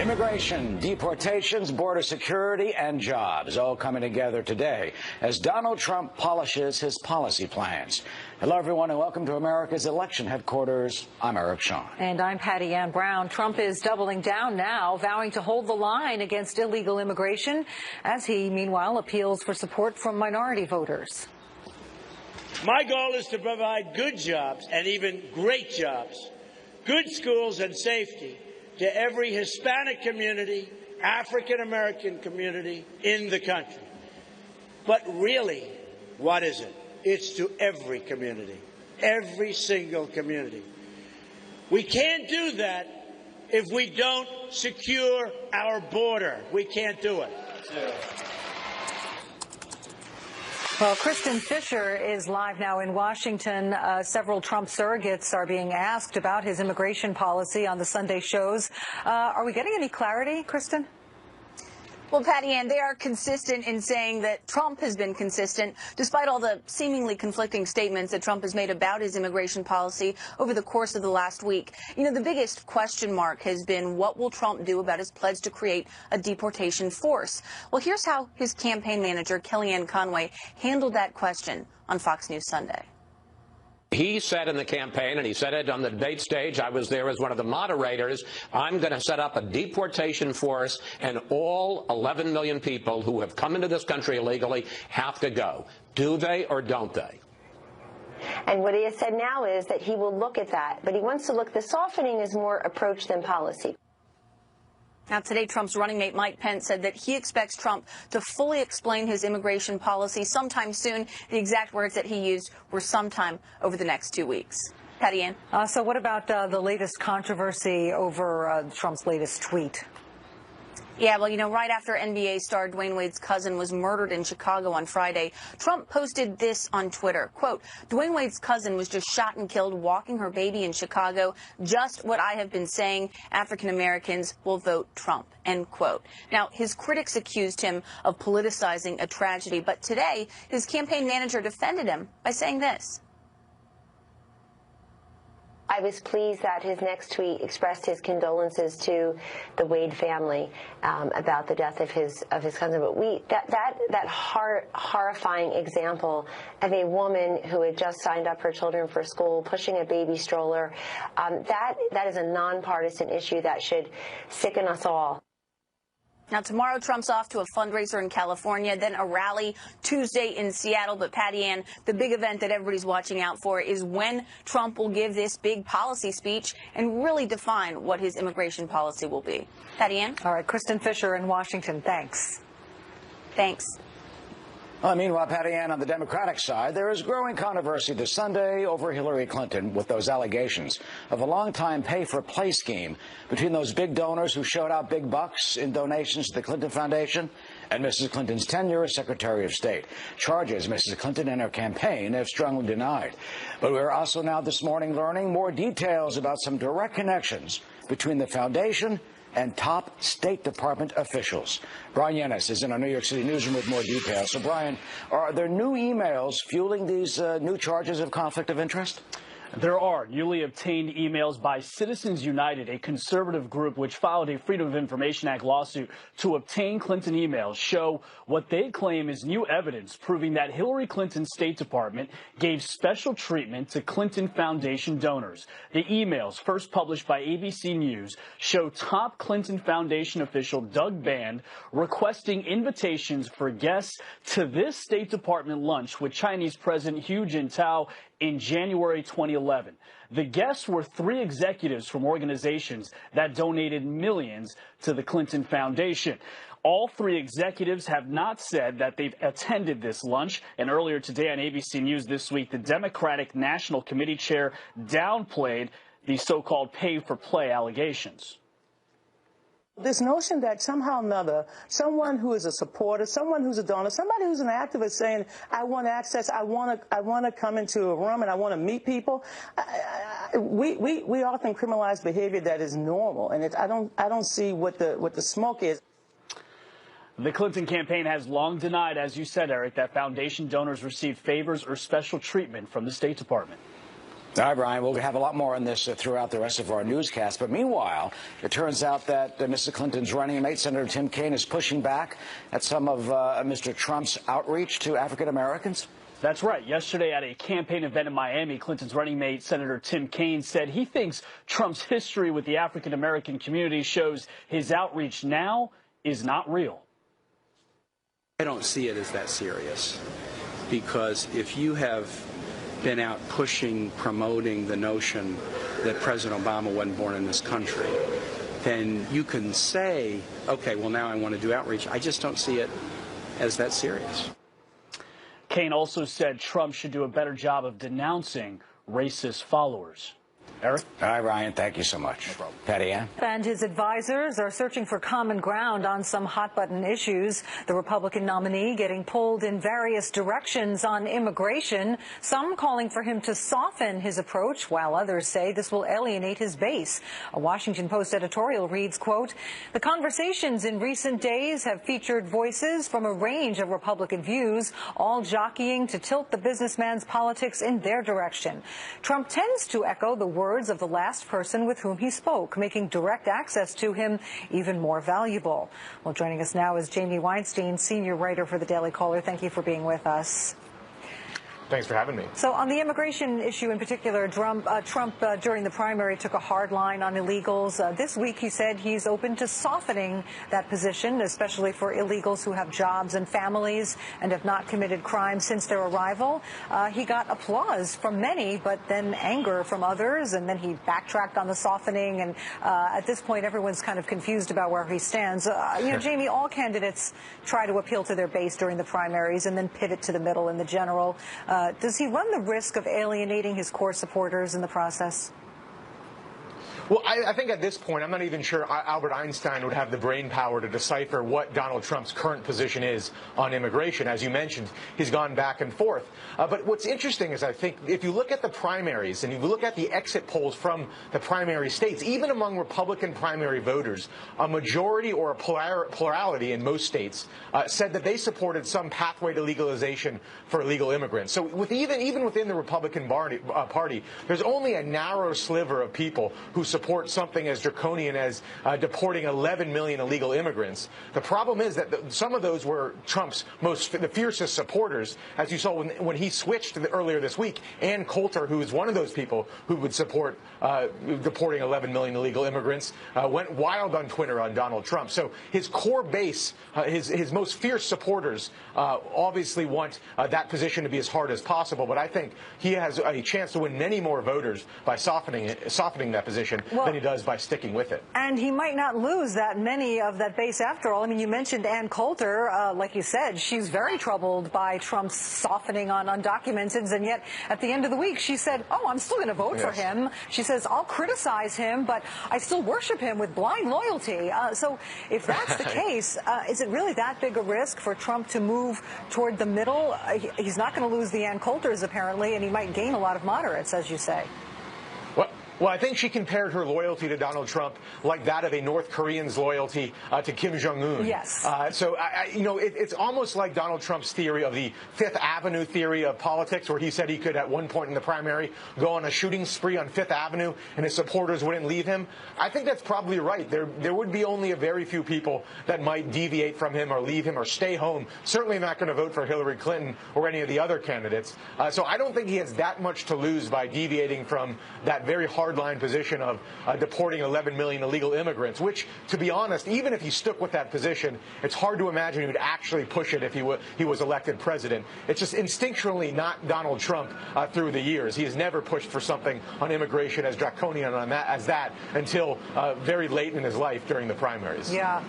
Immigration, deportations, border security, and jobs all coming together today as Donald Trump polishes his policy plans. Hello, everyone, and welcome to America's election headquarters. I'm Eric Shawn. And I'm Patty Ann Brown. Trump is doubling down now, vowing to hold the line against illegal immigration as he, meanwhile, appeals for support from minority voters. My goal is to provide good jobs and even great jobs, good schools and safety to every Hispanic community, African-American community in the country. But really, what is it? It's to every community, every single community. We can't do that if we don't secure our border. We can't do it. Well, Kristen Fisher is live now in Washington. Several Trump surrogates are being asked about his immigration policy on the Sunday shows. Are we getting any clarity, Kristen? Well, Patty Ann, they are consistent in saying that Trump has been consistent, despite all the seemingly conflicting statements that Trump has made about his immigration policy over the course of the last week. You know, the biggest question mark has been what will Trump do about his pledge to create a deportation force? Well, here's how his campaign manager, Kellyanne Conway, handled that question on Fox News Sunday. He said in the campaign, and he said it on the debate stage, I was there as one of the moderators, I'm going to set up a deportation force, and all 11 million people who have come into this country illegally have to go. Do they or don't they? And what he has said now is that he will look at that, but he wants to look, the softening is more approach than policy. Now, today, Trump's running mate Mike Pence said that he expects Trump to fully explain his immigration policy sometime soon. The exact words that he used were sometime over the next 2 weeks. Patty Ann. So what about the latest controversy over Trump's latest tweet? Yeah, well, you know, right after NBA star Dwayne Wade's cousin was murdered in Chicago on Friday, Trump posted this on Twitter. Quote, Dwayne Wade's cousin was just shot and killed walking her baby in Chicago. Just what I have been saying. African Americans will vote Trump. End quote. Now, his critics accused him of politicizing a tragedy. But today, his campaign manager defended him by saying this. I was pleased that his next tweet expressed his condolences to the Wade family about the death of his cousin. But that horrifying example of a woman who had just signed up her children for school, pushing a baby stroller, that is a nonpartisan issue that should sicken us all. Now, tomorrow, Trump's off to a fundraiser in California, then a rally Tuesday in Seattle. But, Patty Ann, the big event that everybody's watching out for is when Trump will give this big policy speech and really define what his immigration policy will be. Patty Ann? All right, Kristen Fisher in Washington. Thanks. Thanks. Meanwhile, Patty Ann, on the Democratic side, there is growing controversy this Sunday over Hillary Clinton with those allegations of a long-time pay-for-play scheme between those big donors who showed out big bucks in donations to the Clinton Foundation and Mrs. Clinton's tenure as Secretary of State. Charges Mrs. Clinton and her campaign have strongly denied. But we're also now this morning learning more details about some direct connections between the foundation and top State Department officials. Brian Yennis is in our New York City newsroom with more details. So, Brian, are there new emails fueling these new charges of conflict of interest? There are newly obtained emails by Citizens United, a conservative group which filed a Freedom of Information Act lawsuit to obtain Clinton emails, show what they claim is new evidence proving that Hillary Clinton's State Department gave special treatment to Clinton Foundation donors. The emails, first published by ABC News, show top Clinton Foundation official Doug Band requesting invitations for guests to this State Department lunch with Chinese President Hu Jintao in January 2011. The guests were 3 executives from organizations that donated millions to the Clinton Foundation. All 3 executives have not said that they've attended this lunch. And earlier today on ABC News this week, the Democratic National Committee chair downplayed the so-called pay-for-play allegations. This notion that somehow or another, someone who is a supporter, someone who's a donor, somebody who's an activist saying, I want access, I want to come into a room and I want to meet people, we often criminalize behavior that is normal, and I don't see what the smoke is. The Clinton campaign has long denied, as you said, Eric, that foundation donors received favors or special treatment from the State Department. All right, Brian, we'll have a lot more on this throughout the rest of our newscast. But meanwhile, it turns out that Mrs. Clinton's running mate, Senator Tim Kaine, is pushing back at some of Mr. Trump's outreach to African Americans. That's right. Yesterday at a campaign event in Miami, Clinton's running mate, Senator Tim Kaine, said he thinks Trump's history with the African American community shows his outreach now is not real. I don't see it as that serious, because if you have been out pushing, promoting the notion that President Obama wasn't born in this country, then you can say, okay, well, now I want to do outreach. I just don't see it as that serious. Kaine also said Trump should do a better job of denouncing racist followers. Eric? All right, Ryan, thank you so much. No problem. Patty Ann? And his advisors are searching for common ground on some hot-button issues. The Republican nominee getting pulled in various directions on immigration, some calling for him to soften his approach, while others say this will alienate his base. A Washington Post editorial reads, quote, "The conversations in recent days have featured voices from a range of Republican views, all jockeying to tilt the businessman's politics in their direction. Trump tends to echo the words of the last person with whom he spoke, making direct access to him even more valuable." Well, joining us now is Jamie Weinstein, senior writer for the Daily Caller. Thank you for being with us. Thanks for having me. So on the immigration issue in particular, Trump during the primary took a hard line on illegals. This week he said he's open to softening that position, especially for illegals who have jobs and families and have not committed crimes since their arrival. He got applause from many, but then anger from others, and then he backtracked on the softening. And at this point, everyone's kind of confused about where he stands. Jamie, all candidates try to appeal to their base during the primaries and then pivot to the middle in the general. Does he run the risk of alienating his core supporters in the process? Well, I think at this point, I'm not even sure Albert Einstein would have the brain power to decipher what Donald Trump's current position is on immigration. As you mentioned, he's gone back and forth. But what's interesting is I think if you look at the primaries and you look at the exit polls from the primary states, even among Republican primary voters, a majority or a plurality in most states said that they supported some pathway to legalization for illegal immigrants. So even within the Republican Party, there's only a narrow sliver of people who support something as draconian as deporting 11 million illegal immigrants. The problem is that some of those were Trump's the fiercest supporters, as you saw when he switched earlier this week. Ann Coulter, who is one of those people who would support deporting 11 million illegal immigrants, went wild on Twitter on Donald Trump. So his core base, his most fierce supporters, obviously want that position to be as hard as possible. But I think he has a chance to win many more voters by softening that position than he does by sticking with it. And he might not lose that many of that base after all. I mean, you mentioned Ann Coulter. Like you said, she's very troubled by Trump's softening on documents. And yet, at the end of the week, she said, oh, I'm still going to vote for him. She says, I'll criticize him, but I still worship him with blind loyalty. So if that's the case, is it really that big a risk for Trump to move toward the middle? He's not going to lose the Ann Coulters, apparently, and he might gain a lot of moderates, as you say. Well, I think she compared her loyalty to Donald Trump like that of a North Korean's loyalty to Kim Jong-un. Yes. So, it's almost like Donald Trump's theory of the Fifth Avenue theory of politics, where he said he could, at one point in the primary, go on a shooting spree on Fifth Avenue and his supporters wouldn't leave him. I think that's probably right. There would be only a very few people that might deviate from him or leave him or stay home. Certainly not going to vote for Hillary Clinton or any of the other candidates. So I don't think he has that much to lose by deviating from that very hardline position of deporting 11 million illegal immigrants, which, to be honest, even if he stuck with that position, it's hard to imagine he would actually push it if he was elected president. It's just instinctually not Donald Trump through the years. He has never pushed for something on immigration as draconian as that until very late in his life during the primaries. Yeah.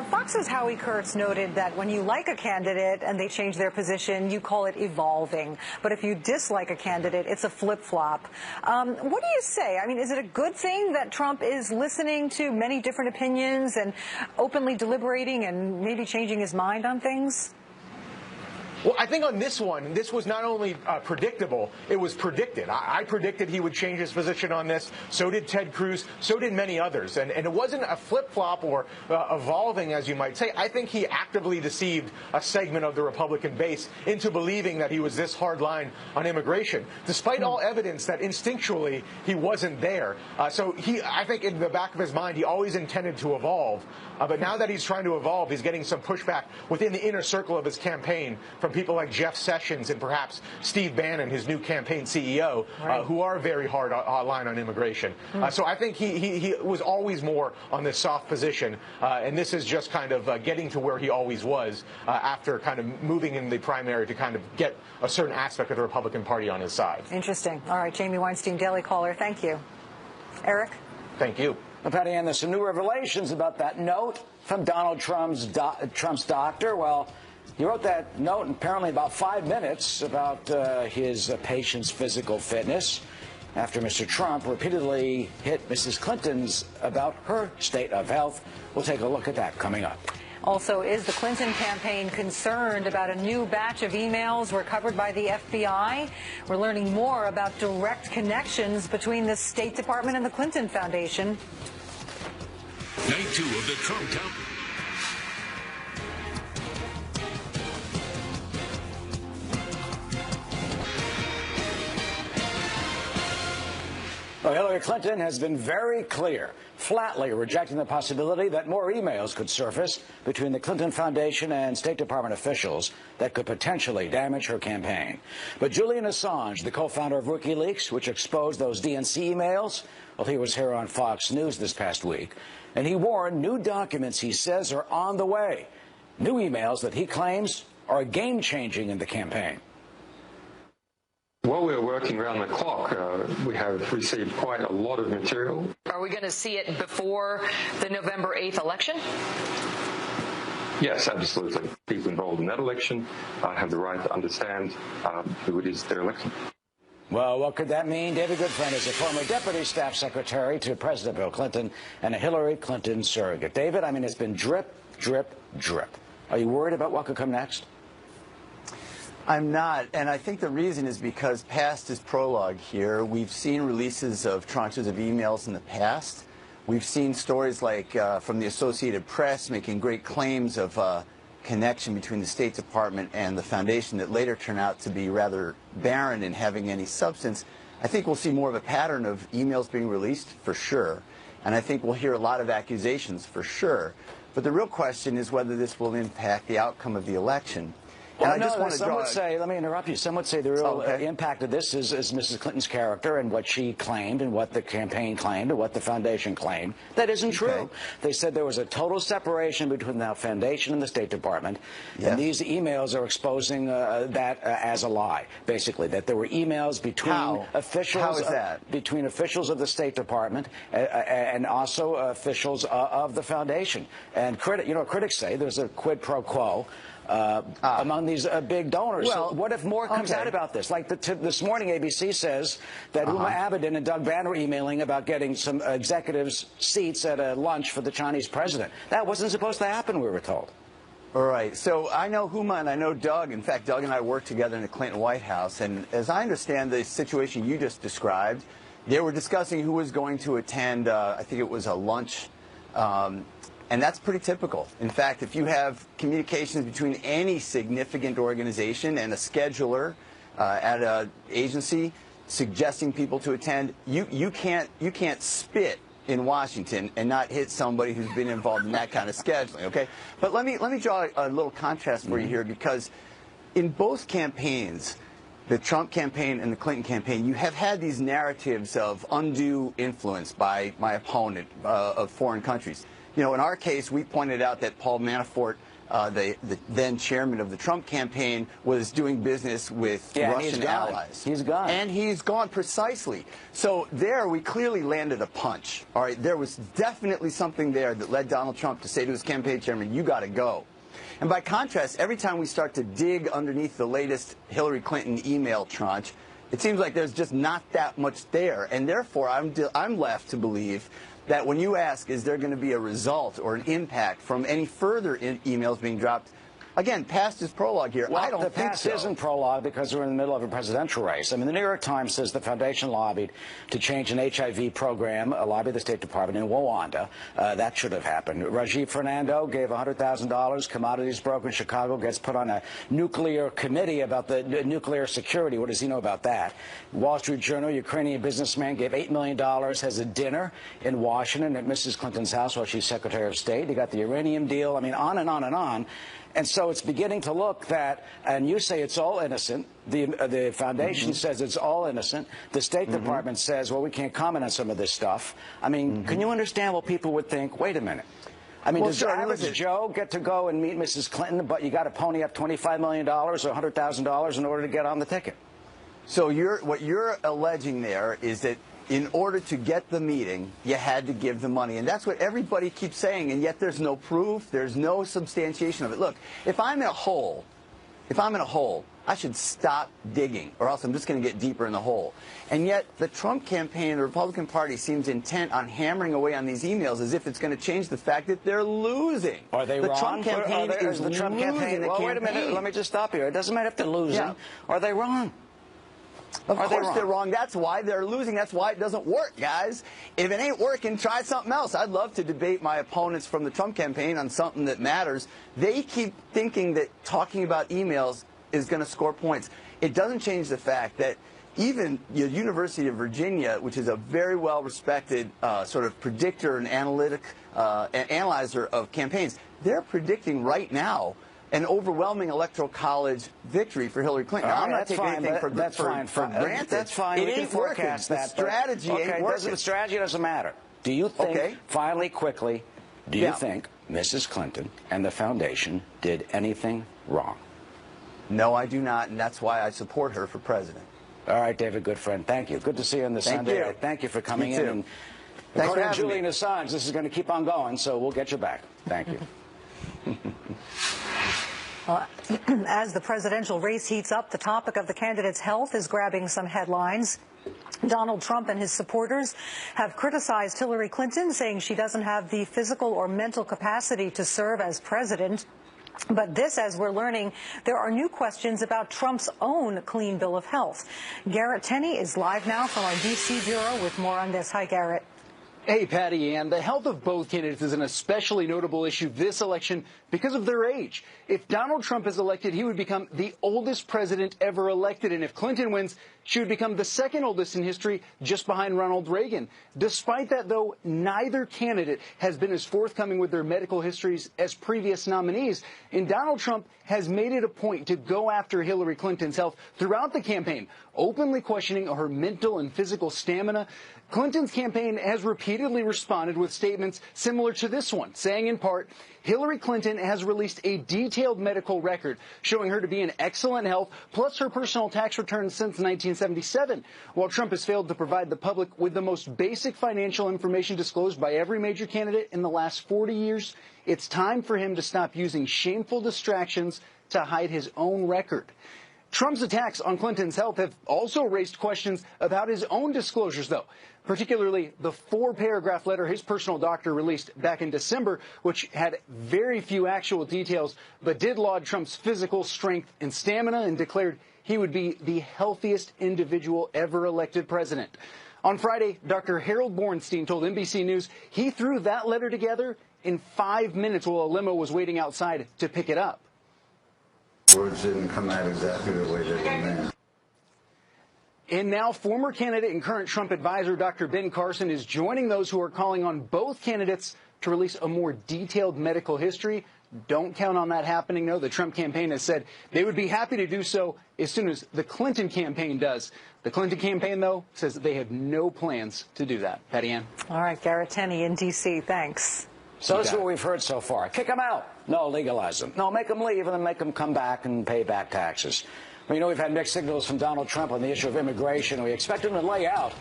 Fox's Howie Kurtz noted that when you like a candidate and they change their position, you call it evolving. But if you dislike a candidate, it's a flip-flop. What do you say? I mean, is it a good thing that Trump is listening to many different opinions and openly deliberating and maybe changing his mind on things? Well, I think on this one, this was not only predictable, it was predicted. I predicted he would change his position on this. So did Ted Cruz. So did many others. And it wasn't a flip-flop or evolving, as you might say. I think he actively deceived a segment of the Republican base into believing that he was this hard line on immigration, despite all evidence that instinctually he wasn't there. So I think in the back of his mind, he always intended to evolve. But now that he's trying to evolve, he's getting some pushback within the inner circle of his campaign from people like Jeff Sessions and perhaps Steve Bannon, his new campaign CEO, who are very hard line on immigration. So I think he was always more on this soft position, and this is just kind of getting to where he always was after kind of moving in the primary to kind of get a certain aspect of the Republican Party on his side. Interesting. All right, Jamie Weinstein, Daily Caller, thank you. Eric? Thank you. Well, Patty Ann, there's some new revelations about that note from Donald Trump's doctor. Well, he wrote that note in apparently about 5 minutes about his patient's physical fitness after Mr. Trump repeatedly hit Mrs. Clinton's about her state of health. We'll take a look at that coming up. Also, is the Clinton campaign concerned about a new batch of emails recovered by the FBI? We're learning more about direct connections between the State Department and the Clinton Foundation. Night 2 of the Trump count. Well, Hillary Clinton has been very clear, flatly rejecting the possibility that more emails could surface between the Clinton Foundation and State Department officials that could potentially damage her campaign. But Julian Assange, the co-founder of WikiLeaks, which exposed those DNC emails, well, he was here on Fox News this past week, and he warned new documents he says are on the way. New emails that he claims are game-changing in the campaign. While we're working around the clock, we have received quite a lot of material. Are we going to see it before the November 8th election? Yes, absolutely. People involved in that election have the right to understand who it is they're electing. Well, what could that mean? David Goodfriend is a former deputy staff secretary to President Bill Clinton and a Hillary Clinton surrogate. David, I mean, it's been drip, drip, drip. Are you worried about what could come next? I'm not, and I think the reason is because past is prologue here. We've seen releases of tranches of emails in the past. We've seen stories like from the Associated Press making great claims of connection between the State Department and the Foundation that later turn out to be rather barren in having any substance. I think we'll see more of a pattern of emails being released for sure, and I think we'll hear a lot of accusations for sure. But the real question is whether this will impact the outcome of the election. Well, no, some would say, let me interrupt you, some would say the real impact of this is Mrs. Clinton's character and what she claimed and what the campaign claimed and what the foundation claimed. That isn't true. They said there was a total separation between the foundation and the State Department, and these emails are exposing that as a lie, basically, that there were emails between officials between officials of the State Department and also officials of the foundation. And critics say there's a quid pro quo among these big donors. Well, so what if more comes out about this? Like this morning, ABC says that Huma Abedin and Doug Van were emailing about getting some executives' seats at a lunch for the Chinese president. That wasn't supposed to happen, we were told. All right. So I know Huma and I know Doug. In fact, Doug and I worked together in the Clinton White House. And as I understand the situation you just described, they were discussing who was going to attend, I think it was a lunch. And that's pretty typical. In fact, if you have communications between any significant organization and a scheduler at an agency suggesting people to attend, you can't spit in Washington and not hit somebody who's been involved in that kind of scheduling. Okay, but let me draw a little contrast for you here, because in both campaigns, the Trump campaign and the Clinton campaign, you have had these narratives of undue influence by my opponent of foreign countries. You know, in our case, we pointed out that Paul Manafort, the then chairman of the Trump campaign, was doing business with Russian allies. He's gone. And he's gone, precisely. So there we clearly landed a punch. All right, there was definitely something there that led Donald Trump to say to his campaign chairman, you got to go. And by contrast, every time we start to dig underneath the latest Hillary Clinton email tranche, it seems like there's just not that much there. And therefore, I'm left to believe that when you ask, is there going to be a result or an impact from any further emails being dropped, again, past is prologue here. Well, I don't the think past so. isn't prologue because we're in the middle of a presidential race. I mean, the New York Times says the foundation lobbied to change an HIV program, lobbied the State Department in Rwanda. That should have happened. Rajiv Fernando gave $100,000. Commodities broke in Chicago, gets put on a nuclear committee about the nuclear security. What does he know about that? Wall Street Journal, Ukrainian businessman gave $8 million, has a dinner in Washington at Mrs. Clinton's house while she's Secretary of State. He got the uranium deal. I mean, on and on and on. And so it's beginning to look that, and you say it's all innocent. The foundation says it's all innocent. The State Department says, well, we can't comment on some of this stuff. I mean, can you understand what people would think? Wait a minute. I mean, does average Joe get to go and meet Mrs. Clinton, but you got to pony up $25 million or $100,000 in order to get on the ticket? So what you're alleging there is that in order to get the meeting, you had to give the money. And that's what everybody keeps saying, and yet there's no proof, there's no substantiation of it. Look, if I'm in a hole, I should stop digging, or else I'm just going to get deeper in the hole. And yet the Trump campaign, the Republican Party, seems intent on hammering away on these emails as if it's going to change the fact that they're losing. Are they the wrong? Trump campaign is the Trump campaign. Well, wait a minute. Let me just stop here. It doesn't matter if they're losing. Yeah. Are they wrong? Of course they're wrong. That's why they're losing. That's why it doesn't work, guys. If it ain't working, try something else. I'd love to debate my opponents from the Trump campaign on something that matters. They keep thinking that talking about emails is going to score points. It doesn't change the fact that even the University of Virginia, which is a very well-respected sort of predictor and analyzer of campaigns, they're predicting right now an overwhelming electoral college victory for Hillary Clinton. Now, I'm not taking anything for granted. That's fine. It we can ain't forecast working. that. The strategy ain't working. The strategy doesn't matter. Do you think, finally, quickly, do you think Mrs. Clinton and the foundation did anything wrong? No, I do not, and that's why I support her for president. All right, David, good friend. Thank you. Good to see you on the Sunday. Thank you for coming in. And according to Julian Assange, this is going to keep on going, so we'll get you back. Thank you. As the presidential race heats up, the topic of the candidate's health is grabbing some headlines. Donald Trump and his supporters have criticized Hillary Clinton, saying she doesn't have the physical or mental capacity to serve as president. But this, as we're learning, there are new questions about Trump's own clean bill of health. Garrett Tenney is live now from our D.C. bureau with more on this. Hi, Garrett. Hey, Patty Ann. The health of both candidates is an especially notable issue this election because of their age. If Donald Trump is elected, he would become the oldest president ever elected. And if Clinton wins, she would become the second oldest in history, just behind Ronald Reagan. Despite that, though, neither candidate has been as forthcoming with their medical histories as previous nominees. And Donald Trump has made it a point to go after Hillary Clinton's health throughout the campaign, openly questioning her mental and physical stamina. Clinton's campaign has repeatedly responded with statements similar to this one, saying in part, Hillary Clinton has released a detailed medical record showing her to be in excellent health, plus her personal tax returns since 1977, while Trump has failed to provide the public with the most basic financial information disclosed by every major candidate in the last 40 years. It's time for him to stop using shameful distractions to hide his own record. Trump's attacks on Clinton's health have also raised questions about his own disclosures, though, particularly the 4-paragraph letter his personal doctor released back in December, which had very few actual details, but did laud Trump's physical strength and stamina and declared he would be the healthiest individual ever elected president. On Friday, Dr. Harold Bornstein told NBC News he threw that letter together in 5 minutes while a limo was waiting outside to pick it up. Words didn't come out exactly the way they were meant. And now former candidate and current Trump advisor Dr. Ben Carson is joining those who are calling on both candidates to release a more detailed medical history. Don't count on that happening, though. The Trump campaign has said they would be happy to do so as soon as the Clinton campaign does. The Clinton campaign, though, says that they have no plans to do that. Patty Ann. All right, Garrett Tenney in D.C. Thanks. So that's what we've heard so far. Kick them out. No, legalize them. No, make them leave and then make them come back and pay back taxes. We know we've had mixed signals from Donald Trump on the issue of immigration. We expect him to lay out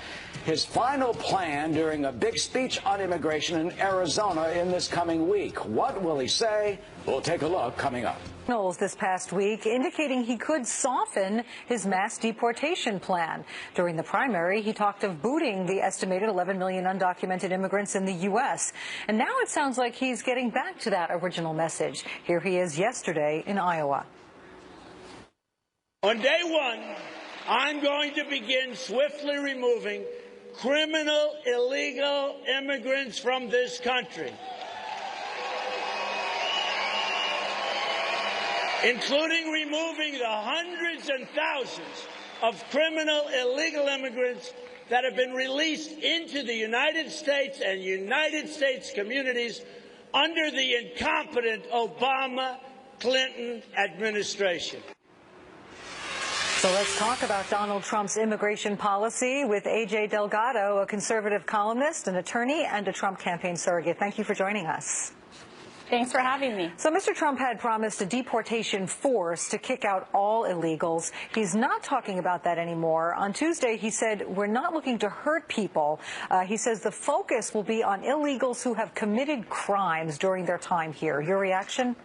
his final plan during a big speech on immigration in Arizona in this coming week. What will he say? We'll take a look coming up. This past week indicating he could soften his mass deportation plan. During the primary, he talked of booting the estimated 11 million undocumented immigrants in the U.S. And now it sounds like he's getting back to that original message. Here he is yesterday in Iowa. On day one, I'm going to begin swiftly removing criminal illegal immigrants from this country, including removing the hundreds and thousands of criminal illegal immigrants that have been released into the United States and United States communities under the incompetent Obama-Clinton administration. So let's talk about Donald Trump's immigration policy with A.J. Delgado, a conservative columnist, an attorney, and a Trump campaign surrogate. Thank you for joining us. Thanks for having me. So Mr. Trump had promised a deportation force to kick out all illegals. He's not talking about that anymore. On Tuesday, he said, we're not looking to hurt people. He says the focus will be on illegals who have committed crimes during their time here. Your reaction?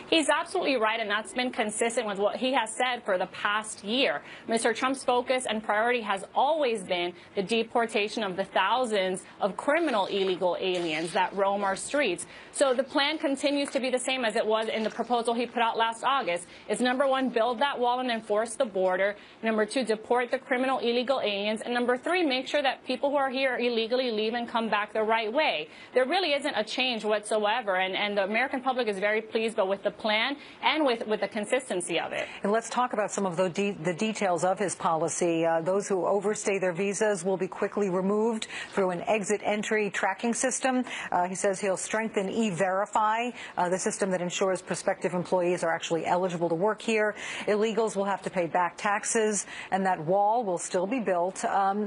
He's absolutely right, and that's been consistent with what he has said for the past year. Mr. Trump's focus and priority has always been the deportation of the thousands of criminal illegal aliens that roam our streets. So the plan continues to be the same as it was in the proposal he put out last August. It's number one, build that wall and enforce the border. Number two, deport the criminal illegal aliens. And number three, make sure that people who are here illegally leave and come back the right way. There really isn't a change whatsoever, and the American public is very pleased with the plan and with the consistency of it. And let's talk about some of the details of his policy. Those who overstay their visas will be quickly removed through an exit-entry tracking system. He says he'll strengthen E-Verify, the system that ensures prospective employees are actually eligible to work here. Illegals will have to pay back taxes, and that wall will still be built.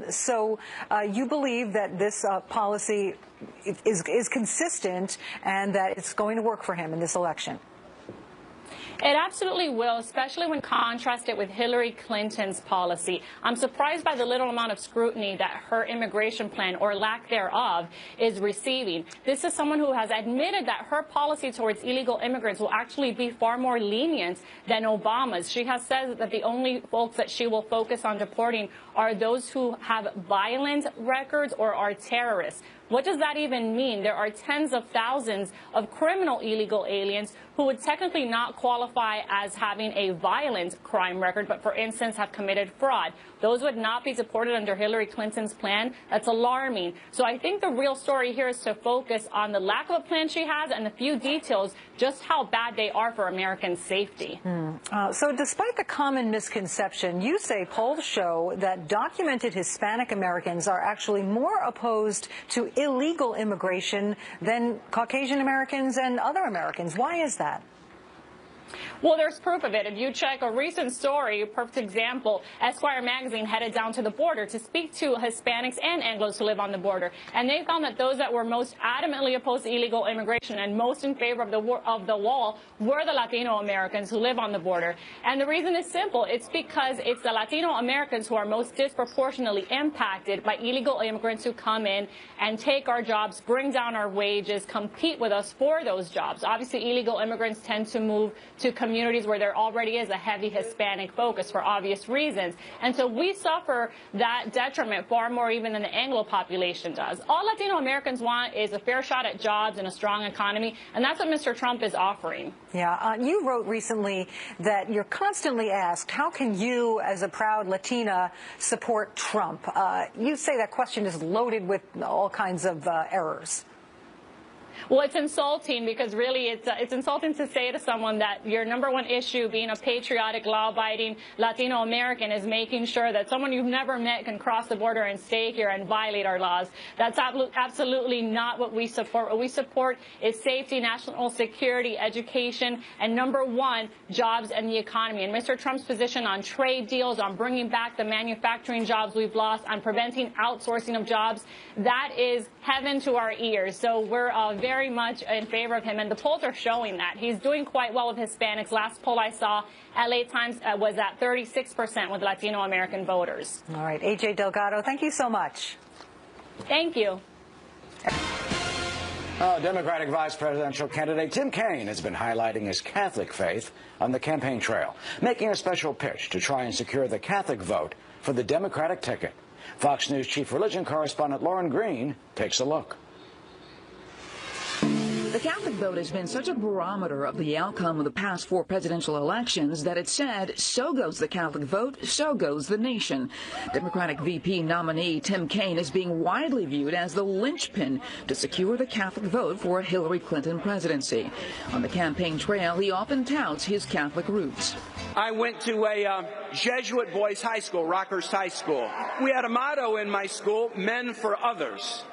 So you believe that this policy is consistent and that it's going to work for him in this election? It absolutely will, especially when contrasted with Hillary Clinton's policy. I'm surprised by the little amount of scrutiny that her immigration plan, or lack thereof, is receiving. This is someone who has admitted that her policy towards illegal immigrants will actually be far more lenient than Obama's. She has said that the only folks that she will focus on deporting are those who have violent records or are terrorists. What does that even mean? There are tens of thousands of criminal illegal aliens who would technically not qualify as having a violent crime record, but for instance have committed fraud. Those would not be deported under Hillary Clinton's plan. That's alarming. So I think the real story here is to focus on the lack of a plan she has and a few details, just how bad they are for American safety. So despite the common misconception, you say polls show that documented Hispanic Americans are actually more opposed to illegal immigration than Caucasian Americans and other Americans. Why is that? Well, there's proof of it. If you check a recent story, a perfect example, Esquire magazine headed down to the border to speak to Hispanics and Anglos who live on the border. And they found that those that were most adamantly opposed to illegal immigration and most in favor of the wall were the Latino Americans who live on the border. And the reason is simple. It's because it's the Latino Americans who are most disproportionately impacted by illegal immigrants who come in and take our jobs, bring down our wages, compete with us for those jobs. Obviously, illegal immigrants tend to move to communities where there already is a heavy Hispanic focus for obvious reasons. And so we suffer that detriment far more even than the Anglo population does. All Latino Americans want is a fair shot at jobs and a strong economy, and that's what Mr. Trump is offering. Yeah, you wrote recently that you're constantly asked, how can you, as a proud Latina, support Trump? You say that question is loaded with all kinds of errors. Well, it's insulting because really it's insulting to say to someone that your number one issue, being a patriotic, law-abiding Latino American, is making sure that someone you've never met can cross the border and stay here and violate our laws. That's absolutely not what we support. What we support is safety, national security, education, and number one, jobs and the economy. And Mr. Trump's position on trade deals, on bringing back the manufacturing jobs we've lost, on preventing outsourcing of jobs, that is heaven to our ears. So we're very much in favor of him, and the polls are showing that. He's doing quite well with Hispanics. Last poll I saw, LA Times was at 36% with Latino American voters. All right, AJ Delgado, thank you so much. Thank you. Democratic vice presidential candidate Tim Kaine has been highlighting his Catholic faith on the campaign trail, making a special pitch to try and secure the Catholic vote for the Democratic ticket. Fox News chief religion correspondent Lauren Green takes a look. The Catholic vote has been such a barometer of the outcome of the past 4 presidential elections that it said, so goes the Catholic vote, so goes the nation. Democratic VP nominee Tim Kaine is being widely viewed as the linchpin to secure the Catholic vote for a Hillary Clinton presidency. On the campaign trail, he often touts his Catholic roots. I went to a Jesuit boys' high school, Rockhurst High School. We had a motto in my school, men for others.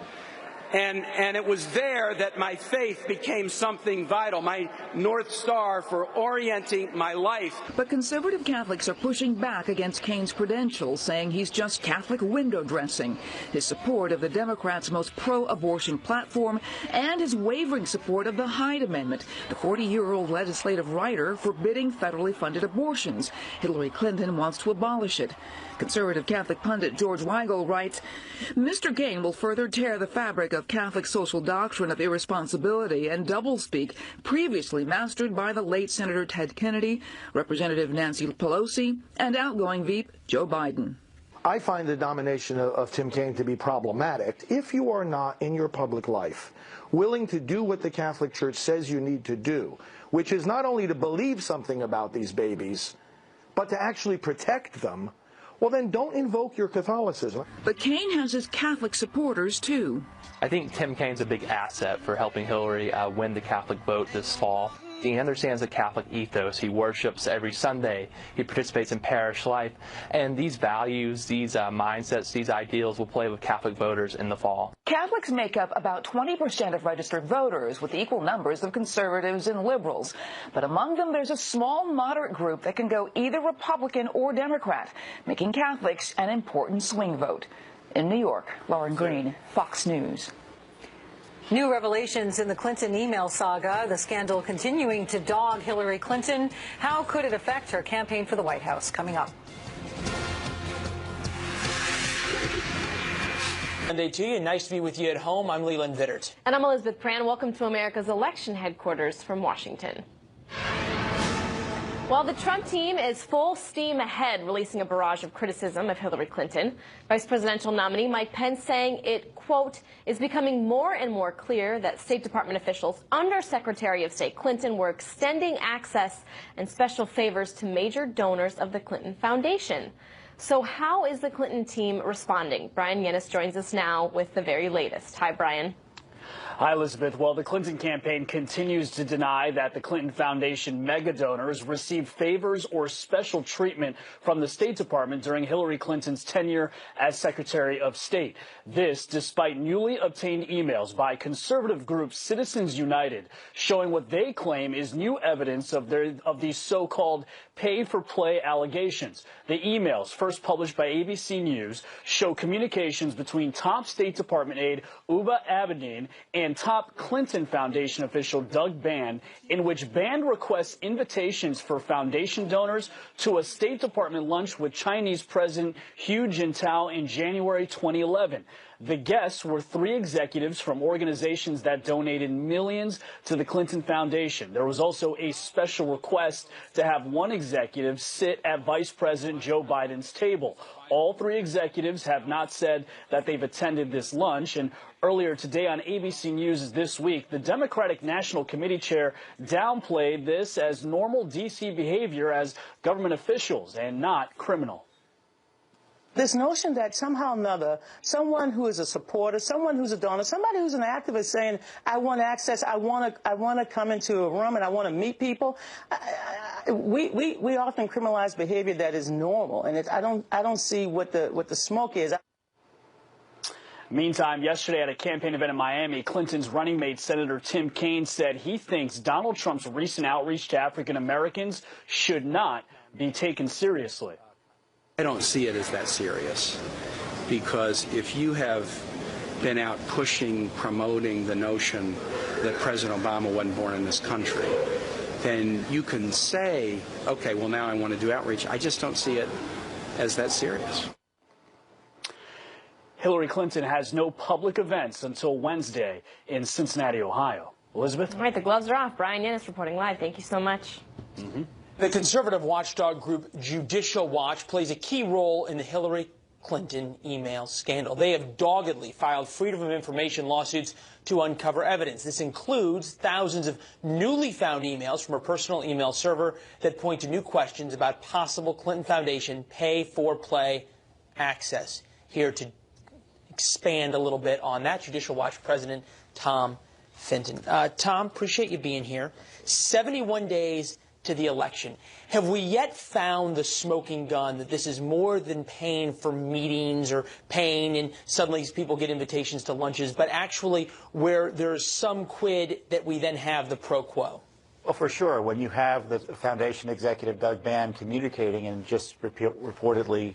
And it was there that my faith became something vital, my North Star for orienting my life. But conservative Catholics are pushing back against Kaine's credentials, saying he's just Catholic window dressing. His support of the Democrats' most pro-abortion platform and his wavering support of the Hyde Amendment, the 40-year-old legislative writer forbidding federally funded abortions. Hillary Clinton wants to abolish it. Conservative Catholic pundit George Weigel writes, Mr. Kaine will further tear the fabric of Catholic social doctrine of irresponsibility and doublespeak previously mastered by the late Senator Ted Kennedy, Representative Nancy Pelosi, and outgoing Veep Joe Biden. I find the nomination of Tim Kaine to be problematic if you are not in your public life willing to do what the Catholic Church says you need to do, which is not only to believe something about these babies, but to actually protect them. Well, then don't invoke your Catholicism. But Kaine has his Catholic supporters, too. I think Tim Kaine's a big asset for helping Hillary win the Catholic vote this fall. He understands the Catholic ethos. He worships every Sunday. He participates in parish life. And these values, these mindsets, these ideals will play with Catholic voters in the fall. Catholics make up about 20% of registered voters, with equal numbers of conservatives and liberals. But among them, there's a small, moderate group that can go either Republican or Democrat, making Catholics an important swing vote. In New York, Lauren Green, Fox News. New revelations in the Clinton email saga, the scandal continuing to dog Hillary Clinton. How could it affect her campaign for the White House? Coming up. Monday to you. Nice to be with you at home. I'm Leland Vittert. And I'm Elizabeth Pran. Welcome to America's election headquarters from Washington. While the Trump team is full steam ahead, releasing a barrage of criticism of Hillary Clinton, Vice Presidential nominee Mike Pence saying it, quote, is becoming more and more clear that State Department officials under Secretary of State Clinton were extending access and special favors to major donors of the Clinton Foundation. So how is the Clinton team responding? Brian Yennis joins us now with the very latest. Hi, Brian. Hi, Elizabeth. Well, the Clinton campaign continues to deny that the Clinton Foundation mega donors received favors or special treatment from the State Department during Hillary Clinton's tenure as Secretary of State. This, despite newly obtained emails by conservative group Citizens United showing what they claim is new evidence of these so-called pay-for-play allegations. The emails, first published by ABC News, show communications between top State Department aide Uba Abedin and top Clinton Foundation official Doug Band, in which Band requests invitations for foundation donors to a State Department lunch with Chinese President Hu Jintao in January 2011. The guests were 3 executives from organizations that donated millions to the Clinton Foundation. There was also a special request to have one executive sit at Vice President Joe Biden's table. All 3 executives have not said that they've attended this lunch. And earlier today on ABC News This Week, the Democratic National Committee chair downplayed this as normal D.C. behavior as government officials and not criminal. This notion that somehow or another, someone who is a supporter, someone who's a donor, somebody who's an activist saying, I want access, I want to come into a room and I want to meet people, we often criminalize behavior that is normal, and I don't see what the smoke is. Meantime, yesterday at a campaign event in Miami, Clinton's running mate, Senator Tim Kaine, said he thinks Donald Trump's recent outreach to African Americans should not be taken seriously. I don't see it as that serious, because if you have been out pushing, promoting the notion that President Obama wasn't born in this country, then you can say, okay, well, now I want to do outreach. I just don't see it as that serious. Hillary Clinton has no public events until Wednesday in Cincinnati, Ohio. Elizabeth? All right, the gloves are off. Brian Yannis reporting live. Thank you so much. The conservative watchdog group Judicial Watch plays a key role in the Hillary Clinton email scandal. They have doggedly filed Freedom of Information lawsuits to uncover evidence. This includes thousands of newly found emails from her personal email server that point to new questions about possible Clinton Foundation pay-for-play access. Here to expand a little bit on that, Judicial Watch President Tom Fenton. Tom, appreciate you being here. 71 days to the election. Have we yet found the smoking gun that this is more than paying for meetings or paying and suddenly people get invitations to lunches, but actually where there's some quid that we then have the pro quo? Well, for sure. When you have the foundation executive Doug Bann communicating and just repeatedly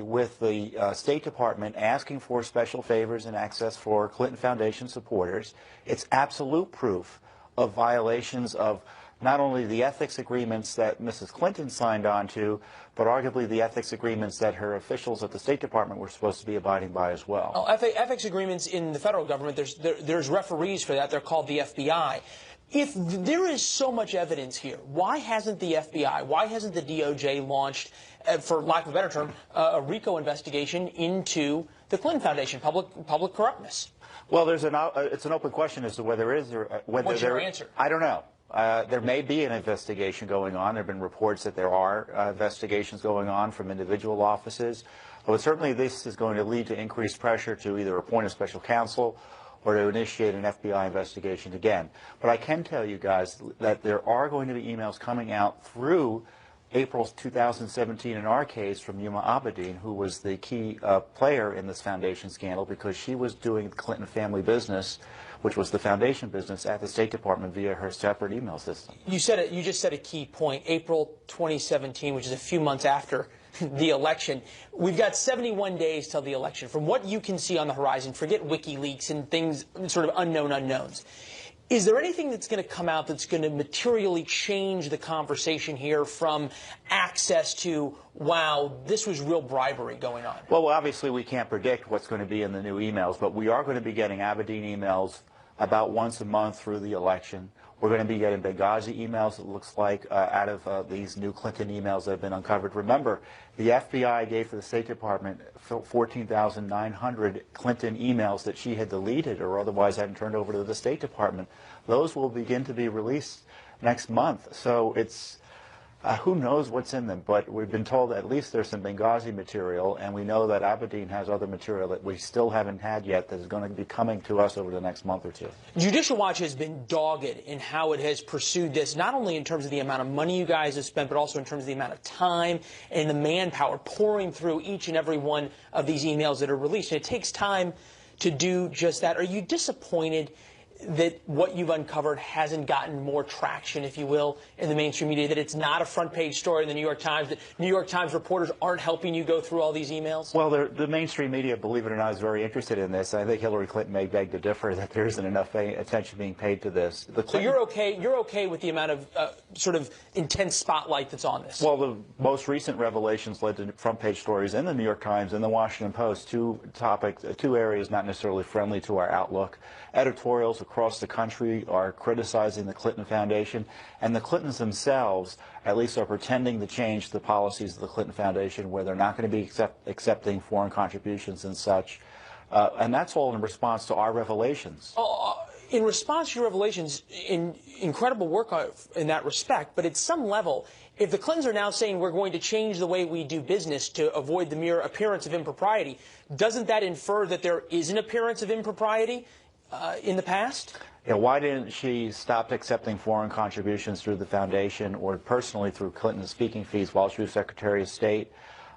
with the State Department asking for special favors and access for Clinton Foundation supporters, it's absolute proof of violations of not only the ethics agreements that Mrs. Clinton signed on to, but arguably the ethics agreements that her officials at the State Department were supposed to be abiding by as well. Oh, ethics agreements in the federal government, there's referees for that. They're called the FBI. If there is so much evidence here, why hasn't the FBI, why hasn't the DOJ launched, for lack of a better term, a RICO investigation into the Clinton Foundation, public corruptness? Well, it's an open question as to whether there is or whether What's your answer? I don't know. There may be an investigation going on. There have been reports that there are investigations going on from individual offices. But certainly this is going to lead to increased pressure to either appoint a special counsel or to initiate an FBI investigation again. But I can tell you guys that there are going to be emails coming out through April 2017 in our case from Yuma Abedin, who was the key player in this foundation scandal because she was doing the Clinton family business, which was the foundation business, at the State Department via her separate email system. You just said a key point, April 2017, which is a few months after the election. We've got 71 days till the election. From what you can see on the horizon, forget WikiLeaks and things, sort of unknown unknowns. Is there anything that's going to come out that's going to materially change the conversation here from access to, wow, this was real bribery going on? Well, obviously we can't predict what's going to be in the new emails, but we are going to be getting Abedin emails about once a month through the election. We're going to be getting Benghazi emails, it looks like, out of these new Clinton emails that have been uncovered. Remember, the FBI gave to the State Department 14,900 Clinton emails that she had deleted or otherwise hadn't turned over to the State Department. Those will begin to be released next month. So it's who knows what's in them, but we've been told at least there's some Benghazi material, and we know that Abedin has other material that we still haven't had yet that is going to be coming to us over the next month or two. Judicial Watch has been dogged in how it has pursued this, not only in terms of the amount of money you guys have spent, but also in terms of the amount of time and the manpower pouring through each and every one of these emails that are released. And it takes time to do just that. Are you disappointed that what you've uncovered hasn't gotten more traction, if you will, in the mainstream media, that it's not a front-page story in the New York Times, that New York Times reporters aren't helping you go through all these emails? Well, the mainstream media, believe it or not, is very interested in this. I think Hillary Clinton may beg to differ that there isn't enough attention being paid to this. So you're okay with the amount of sort of intense spotlight that's on this? Well, the most recent revelations led to front-page stories in the New York Times and the Washington Post, two areas not necessarily friendly to our outlook. Editorials across the country are criticizing the Clinton Foundation, and the Clintons themselves at least are pretending to change the policies of the Clinton Foundation where they're not going to be accepting foreign contributions and such. And that's all in response to our revelations. In response to your revelations, incredible work in that respect, but at some level, if the Clintons are now saying we're going to change the way we do business to avoid the mere appearance of impropriety, doesn't that infer that there is an appearance of impropriety in the past? Yeah, why didn't she stop accepting foreign contributions through the foundation or personally through Clinton's speaking fees while she was Secretary of State?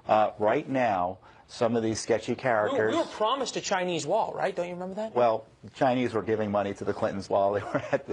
Right now, some of these sketchy characters... We were promised a Chinese wall, right? Don't you remember that? Well, the Chinese were giving money to the Clintons while they were at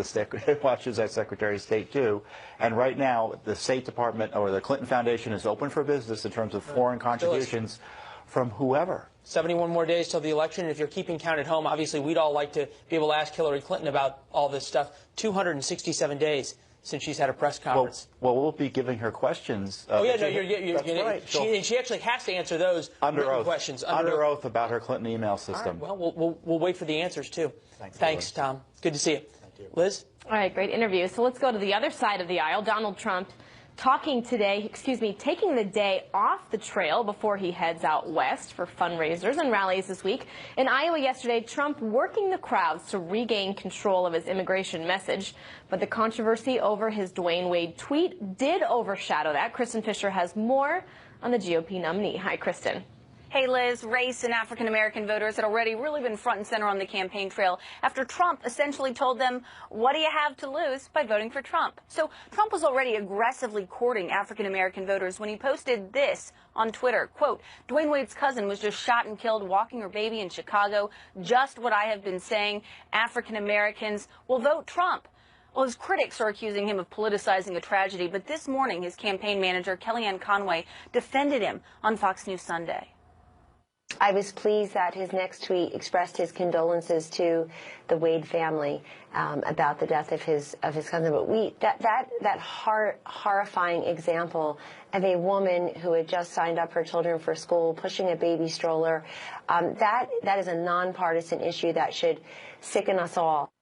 while she was at Secretary of State, too. And right now, the State Department or the Clinton Foundation is open for business in terms of foreign contributions. from whoever. 71 more days till the election, and if you're keeping count at home, obviously we'd all like to be able to ask Hillary Clinton about all this stuff. 267 days since she's had a press conference. Well, we'll be giving her questions. Oh, yeah, no, you're right. She actually has to answer those under oath. questions. Under oath about her Clinton email system. All right, well, we'll wait for the answers, too. Thanks, Tom. Good to see you. Thank you. Liz? All right, great interview. So let's go to the other side of the aisle. Donald Trump taking the day off the trail before he heads out west for fundraisers and rallies this week. In Iowa yesterday, Trump working the crowds to regain control of his immigration message. But the controversy over his Dwayne Wade tweet did overshadow that. Kristen Fisher has more on the GOP nominee. Hi, Kristen. Hey, Liz, race and African-American voters had already really been front and center on the campaign trail after Trump essentially told them, what do you have to lose by voting for Trump? So Trump was already aggressively courting African-American voters when he posted this on Twitter. Quote, Dwayne Wade's cousin was just shot and killed walking her baby in Chicago. Just what I have been saying. African-Americans will vote Trump. Well, his critics are accusing him of politicizing a tragedy, but this morning his campaign manager, Kellyanne Conway, defended him on Fox News Sunday. I was pleased that his next tweet expressed his condolences to the Wade family about the death of his cousin. But that horrifying example of a woman who had just signed up her children for school, pushing a baby stroller, that is a nonpartisan issue that should sicken us all.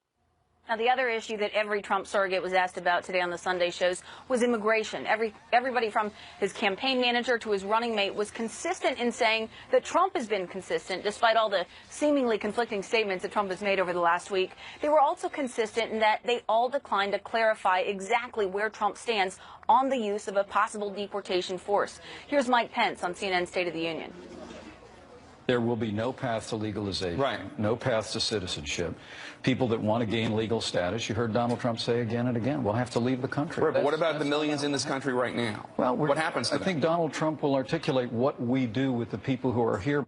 Now, the other issue that every Trump surrogate was asked about today on the Sunday shows was immigration. Everybody from his campaign manager to his running mate was consistent in saying that Trump has been consistent, despite all the seemingly conflicting statements that Trump has made over the last week. They were also consistent in that they all declined to clarify exactly where Trump stands on the use of a possible deportation force. Here's Mike Pence on CNN State of the Union. There will be no path to legalization, no path to citizenship. People that want to gain legal status, you heard Donald Trump say again and again, will have to leave the country. Right, but what about the millions in this country right now? Well, what happens to them? I think Donald Trump will articulate what we do with the people who are here.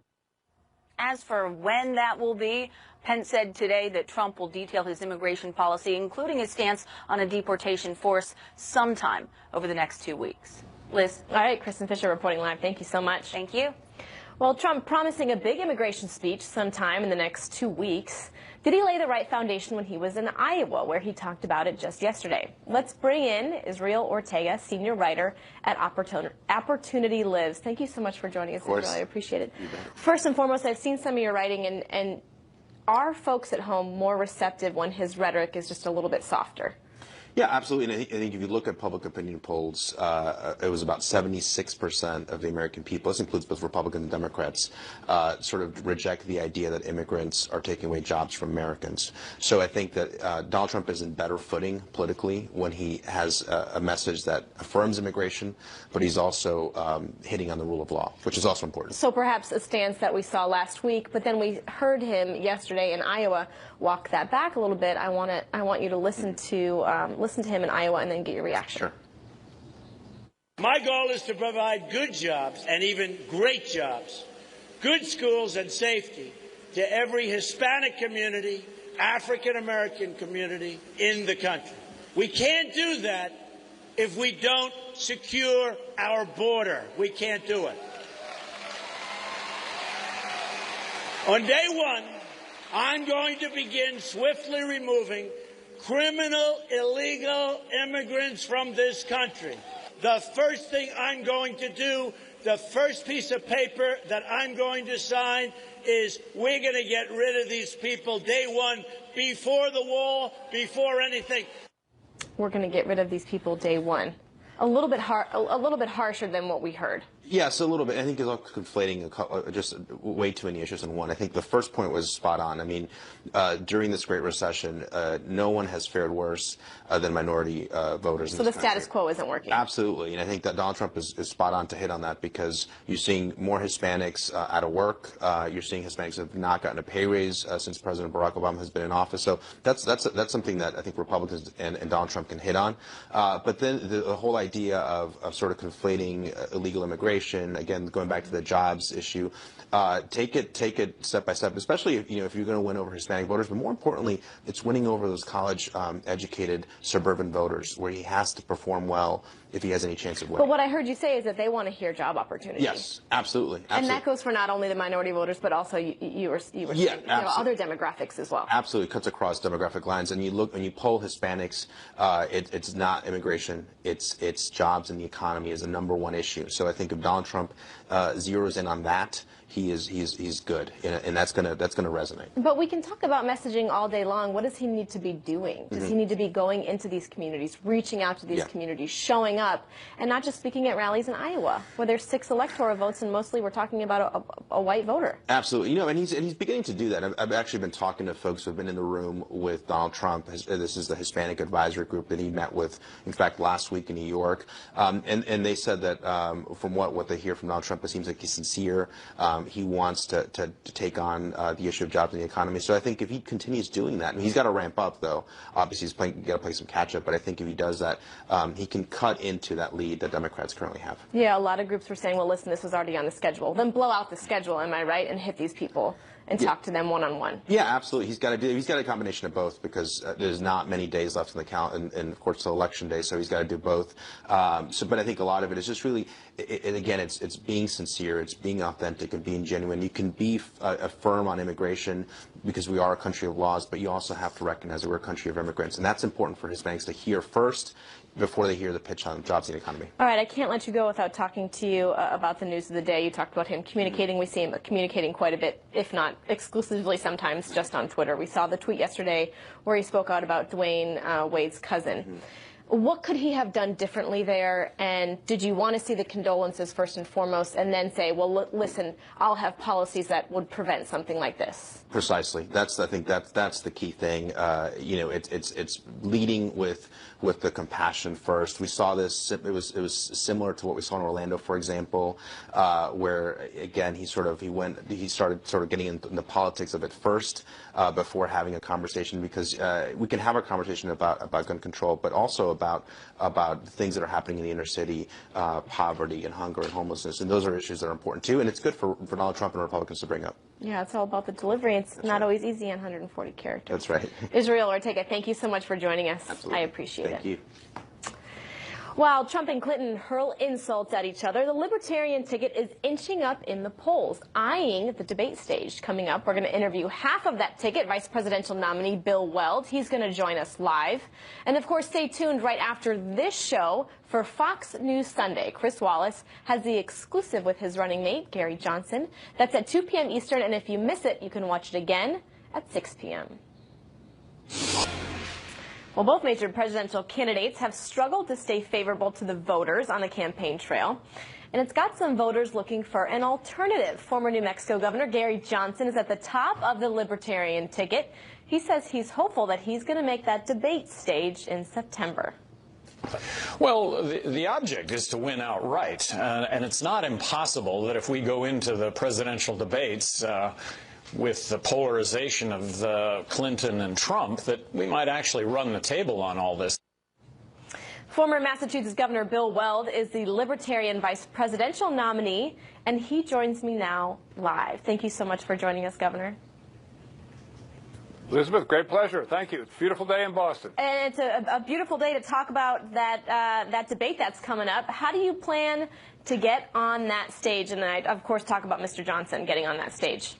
As for when that will be, Pence said today that Trump will detail his immigration policy, including his stance on a deportation force, sometime over the next 2 weeks. Liz? All right, Kristen Fisher reporting live. Thank you so much. Thank you. Well, Trump promising a big immigration speech sometime in the next 2 weeks. Did he lay the right foundation when he was in Iowa, where he talked about it just yesterday? Let's bring in Israel Ortega, senior writer at Opportunity Lives. Thank you so much for joining us, Israel. I appreciate it. First and foremost, I've seen some of your writing, and are folks at home more receptive when his rhetoric is just a little bit softer? Yeah, absolutely. And I think if you look at public opinion polls, it was about 76% of the American people, this includes both Republicans and Democrats, sort of reject the idea that immigrants are taking away jobs from Americans. So I think that Donald Trump is in better footing politically when he has a message that affirms immigration, but he's also hitting on the rule of law, which is also important. So perhaps a stance that we saw last week, but then we heard him yesterday in Iowa walk that back a little bit. I want you to listen to him in Iowa and then get your reaction. Sure. My goal is to provide good jobs and even great jobs, good schools and safety to every Hispanic community, African American community in the country. We can't do that if we don't secure our border. We can't do it. On day one, I'm going to begin swiftly removing criminal, illegal immigrants from this country. The first thing I'm going to do, the first piece of paper that I'm going to sign is we're going to get rid of these people day one, before the wall, before anything. We're going to get rid of these people day one. A little bit harsher than what we heard. Yes, a little bit. I think it's all conflating just way too many issues in one. I think the first point was spot on. I mean, during this Great Recession, no one has fared worse than minority voters. So the status quo isn't working. Absolutely, and I think that Donald Trump is spot on to hit on that, because you're seeing more Hispanics out of work. You're seeing Hispanics have not gotten a pay raise since President Barack Obama has been in office. So that's something that I think Republicans and Donald Trump can hit on. But then the whole idea of sort of conflating illegal immigration immigration, again, going back to the jobs issue, take it step by step, especially if you're going to win over Hispanic voters, but more importantly, it's winning over those college-educated suburban voters where he has to perform well if he has any chance of winning. But what I heard you say is that they want to hear job opportunities. Yes, absolutely. And that goes for not only the minority voters, but also you were saying, other demographics as well. Absolutely, cuts across demographic lines. And when you poll Hispanics, it's not immigration, it's jobs and the economy is the #1 issue. So I think if Donald Trump zeroes in on that, he's good, and that's gonna resonate. But we can talk about messaging all day long. What does he need to be doing? Does he need to be going into these communities, reaching out to these communities, showing up, and not just speaking at rallies in Iowa, where there's 6 electoral votes, and mostly we're talking about a white voter? Absolutely, and he's beginning to do that. I've actually been talking to folks who have been in the room with Donald Trump. This is the Hispanic Advisory Group that he met with, in fact, last week in New York, and they said that from what they hear from Donald Trump, it seems like he's sincere. He wants to take on the issue of jobs and the economy. So I think if he continues doing that, and he's got to ramp up, though. Obviously, he's got to play some catch up. But I think if he does that, he can cut into that lead that Democrats currently have. Yeah, a lot of groups were saying, well, listen, this was already on the schedule. Then blow out the schedule, am I right, and hit these people and talk to them one-on-one. Yeah, absolutely. He's got a combination of both because there's not many days left in the count, and of course, it's election day, so he's got to do both. But I think a lot of it is just really, and again, it's being sincere, it's being authentic, and being genuine. You can be firm on immigration because we are a country of laws, but you also have to recognize that we're a country of immigrants, and that's important for Hispanics to hear first before they hear the pitch on jobs and the economy. All right, I can't let you go without talking to you about the news of the day. You talked about him communicating. We see him communicating quite a bit, if not exclusively sometimes, just on Twitter. We saw the tweet yesterday where he spoke out about Dwayne Wade's cousin. What could he have done differently there? And did you want to see the condolences first and foremost and then say, well, listen, I'll have policies that would prevent something like this? Precisely. I think that's the key thing. It's leading with the compassion first. We saw this. It was similar to what we saw in Orlando, for example, where again he started sort of getting into the politics of it first before having a conversation, because we can have a conversation about gun control, but also about things that are happening in the inner city, poverty and hunger and homelessness, and those are issues that are important too. And it's good for Donald Trump and Republicans to bring up. Yeah, it's all about the delivery. It's not always easy on 140 characters. That's right. Israel Ortega, thank you so much for joining us. Absolutely. I appreciate it. Thank you. While Trump and Clinton hurl insults at each other, the Libertarian ticket is inching up in the polls, eyeing the debate stage. Coming up, we're going to interview half of that ticket, Vice Presidential nominee Bill Weld. He's going to join us live. And of course, stay tuned right after this show for Fox News Sunday. Chris Wallace has the exclusive with his running mate, Gary Johnson. That's at 2 p.m. Eastern, and if you miss it, you can watch it again at 6 p.m. Well, both major presidential candidates have struggled to stay favorable to the voters on the campaign trail. And it's got some voters looking for an alternative. Former New Mexico Governor Gary Johnson is at the top of the Libertarian ticket. He says he's hopeful that he's going to make that debate stage in September. Well, the object is to win outright. And it's not impossible that if we go into the presidential debates with the polarization of Clinton and Trump, that we might actually run the table on all this. Former Massachusetts Governor Bill Weld is the Libertarian vice presidential nominee, and he joins me now live. Thank you so much for joining us, Governor. Elizabeth, great pleasure. Thank you. It's a beautiful day in Boston. And it's a beautiful day to talk about that debate that's coming up. How do you plan to get on that stage? And then I, of course, talk about Mr. Johnson getting on that stage.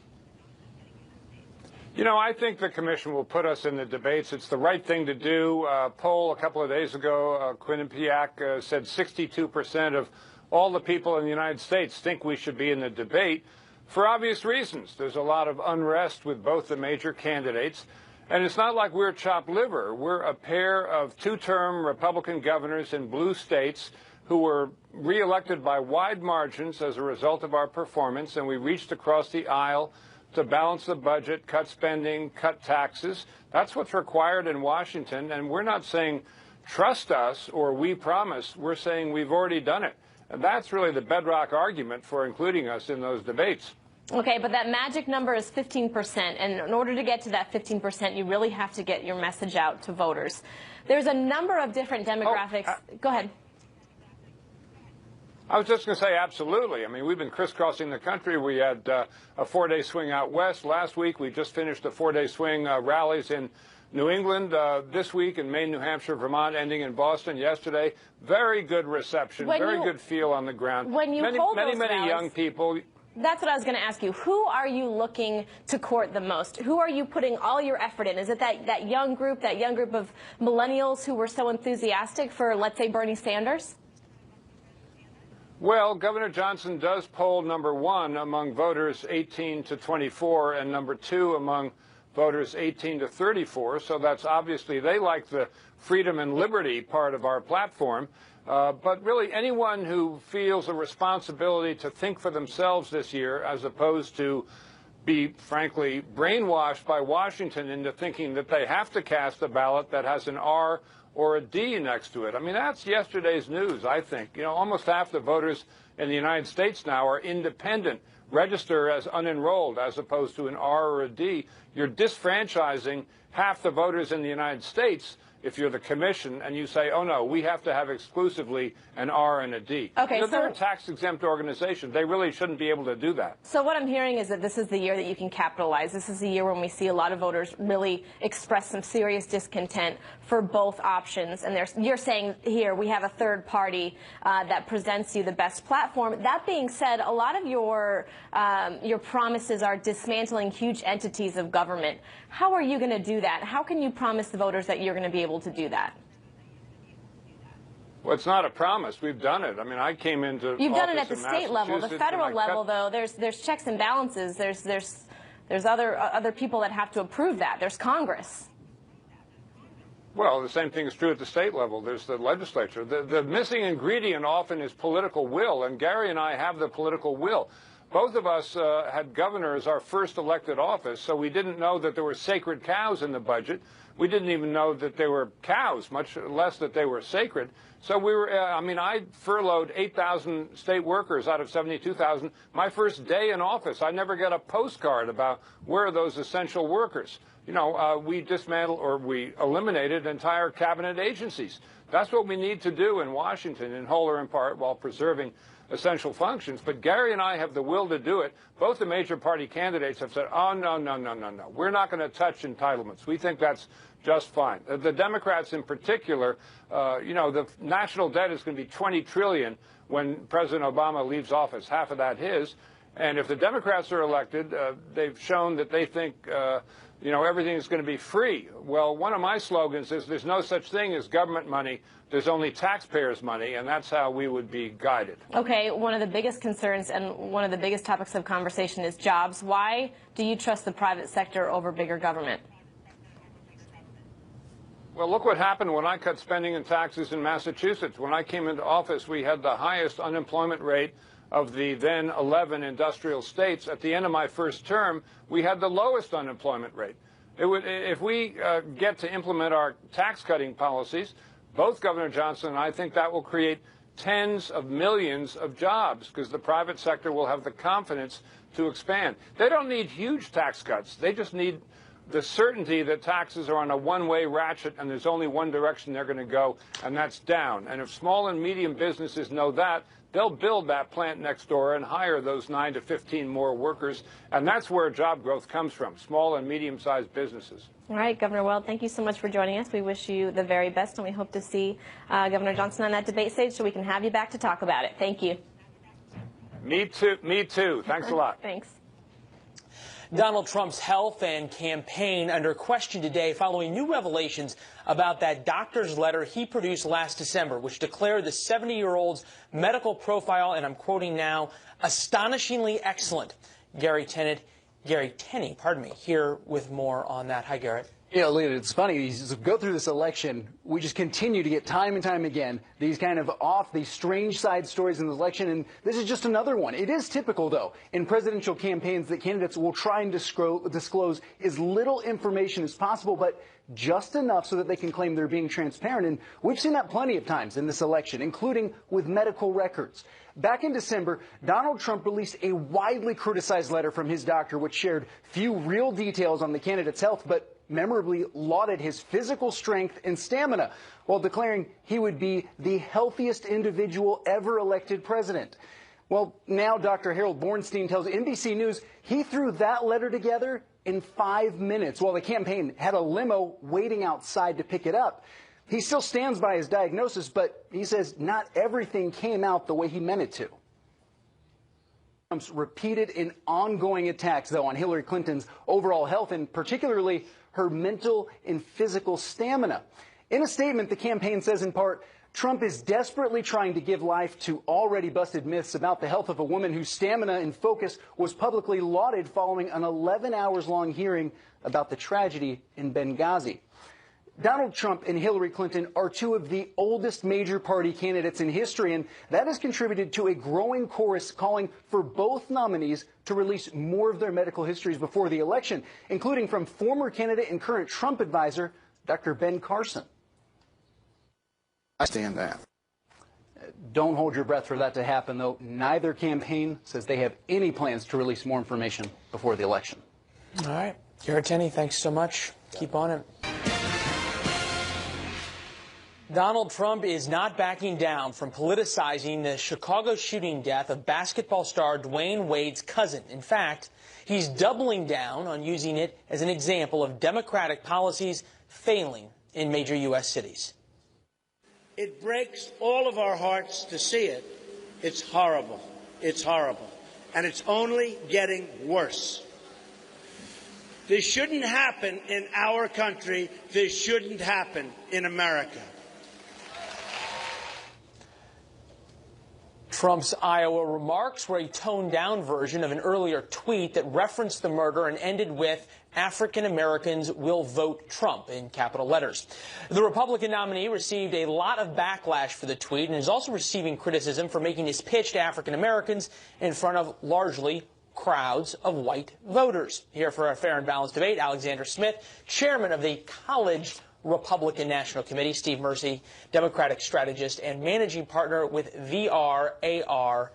You know, I think the commission will put us in the debates. It's the right thing to do. A poll a couple of days ago, Quinnipiac said 62% of all the people in the United States think we should be in the debate for obvious reasons. There's a lot of unrest with both the major candidates. And it's not like we're chopped liver. We're a pair of two-term Republican governors in blue states who were reelected by wide margins as a result of our performance, and we reached across the aisle to balance the budget, cut spending, cut taxes. That's what's required in Washington, and we're not saying trust us or we promise. We're saying we've already done it. And that's really the bedrock argument for including us in those debates. Okay, but that magic number is 15%, and in order to get to that 15%, you really have to get your message out to voters. There's a number of different demographics. Go ahead. I was just going to say absolutely. I mean, we've been crisscrossing the country. We had a 4-day swing out west last week. We just finished the 4-day swing rallies in New England this week in Maine, New Hampshire, Vermont, ending in Boston yesterday. Very good reception, very good feel on the ground. When you many, hold many, those many rallies, young people. That's what I was going to ask you. Who are you looking to court the most? Who are you putting all your effort in? Is it that young group of millennials who were so enthusiastic for, let's say, Bernie Sanders? Well, Governor Johnson does poll number 1 among voters 18 to 24 and number 2 among voters 18 to 34. So that's obviously they like the freedom and liberty part of our platform. But really anyone who feels a responsibility to think for themselves this year as opposed to be, frankly, brainwashed by Washington into thinking that they have to cast a ballot that has an R or a D next to it. I mean, that's yesterday's news, I think. You know, almost half the voters in the United States now are independent, register as unenrolled as opposed to an R or a D. You're disfranchising half the voters in the United States if you're the commission and you say, oh, no, we have to have exclusively an R and a D. Okay, you know, so they're a tax-exempt organization. They really shouldn't be able to do that. So what I'm hearing is that this is the year that you can capitalize. This is the year when we see a lot of voters really express some serious discontent for both options. And you're saying here we have a third party that presents you the best platform. That being said, a lot of your promises are dismantling huge entities of government. How are you going to do that? How can you promise the voters that you're going to be able to do that? Well, it's not a promise. We've done it. I mean, I came into You've done it office at the in state level. The federal level, though, there's checks and balances. There's other people that have to approve that. There's Congress. Well, the same thing is true at the state level. There's the legislature. The missing ingredient often is political will, and Gary and I have the political will. Both of us had governor as our first elected office, so we didn't know that there were sacred cows in the budget. We didn't even know that they were cows, much less that they were sacred. So we were, I furloughed 8,000 state workers out of 72,000. My first day in office, I never got a postcard about where are those essential workers. You know, we dismantled or we eliminated entire cabinet agencies. That's what we need to do in Washington, in whole or in part, while preserving essential functions. But Gary and I have the will to do it. Both the major party candidates have said, oh, no, no, no, no, no. We're not going to touch entitlements. We think that's just fine. The Democrats in particular, the national debt is going to be $20 trillion when President Obama leaves office, half of that his. And if the Democrats are elected, they've shown that they think, everything is going to be free. Well, one of my slogans is there's no such thing as government money. There's only taxpayers' money, and that's how we would be guided. Okay, one of the biggest concerns and one of the biggest topics of conversation is jobs. Why do you trust the private sector over bigger government? Well, look what happened when I cut spending and taxes in Massachusetts. When I came into office, we had the highest unemployment rate of the then 11 industrial states. At the end of my first term, we had the lowest unemployment rate. If we get to implement our tax-cutting policies, both Governor Johnson and I think that will create tens of millions of jobs because the private sector will have the confidence to expand. They don't need huge tax cuts. They just need the certainty that taxes are on a one-way ratchet and there's only one direction they're going to go, and that's down. And if small and medium businesses know that, they'll build that plant next door and hire those 9 to 15 more workers. And that's where job growth comes from, small and medium-sized businesses. All right, Governor Weld, thank you so much for joining us. We wish you the very best, and we hope to see Governor Johnson on that debate stage so we can have you back to talk about it. Thank you. Me too. Me too. Thanks a lot. Thanks. Donald Trump's health and campaign under question today following new revelations about that doctor's letter he produced last December, which declared the 70-year-old's medical profile, and I'm quoting now, astonishingly excellent. Gary Tenney, here with more on that. Hi, Garrett. Yeah, Leah, it's funny. As we go through this election, we just continue to get time and time again these kind of these strange side stories in the election, and this is just another one. It is typical, though, in presidential campaigns that candidates will try and disclose as little information as possible, but just enough so that they can claim they're being transparent. And we've seen that plenty of times in this election, including with medical records. Back in December, Donald Trump released a widely criticized letter from his doctor, which shared few real details on the candidate's health, but memorably lauded his physical strength and stamina, while declaring he would be the healthiest individual ever elected president. Well, now Dr. Harold Bornstein tells NBC News he threw that letter together in 5 minutes while the campaign had a limo waiting outside to pick it up. He still stands by his diagnosis, but he says not everything came out the way he meant it to. Trump's repeated and ongoing attacks, though, on Hillary Clinton's overall health and particularly her mental and physical stamina. In a statement, the campaign says in part, Trump is desperately trying to give life to already busted myths about the health of a woman whose stamina and focus was publicly lauded following an 11-hours-long hearing about the tragedy in Benghazi. Donald Trump and Hillary Clinton are two of the oldest major party candidates in history, and that has contributed to a growing chorus calling for both nominees to release more of their medical histories before the election, including from former candidate and current Trump advisor, Dr. Ben Carson. I stand that. Don't hold your breath for that to happen, though. Neither campaign says they have any plans to release more information before the election. All right. Garrett Tenney, thanks so much. Keep on it. Donald Trump is not backing down from politicizing the Chicago shooting death of basketball star Dwayne Wade's cousin. In fact, he's doubling down on using it as an example of Democratic policies failing in major U.S. cities. It breaks all of our hearts to see it. It's horrible. It's horrible. And it's only getting worse. This shouldn't happen in our country. This shouldn't happen in America. Trump's Iowa remarks were a toned-down version of an earlier tweet that referenced the murder and ended with African Americans will vote Trump in capital letters. The Republican nominee received a lot of backlash for the tweet and is also receiving criticism for making his pitch to African Americans in front of largely crowds of white voters. Here for a fair and balanced debate, Alexander Smith, chairman of the College Republican National Committee, Steve Mercy, Democratic strategist and managing partner with VRAR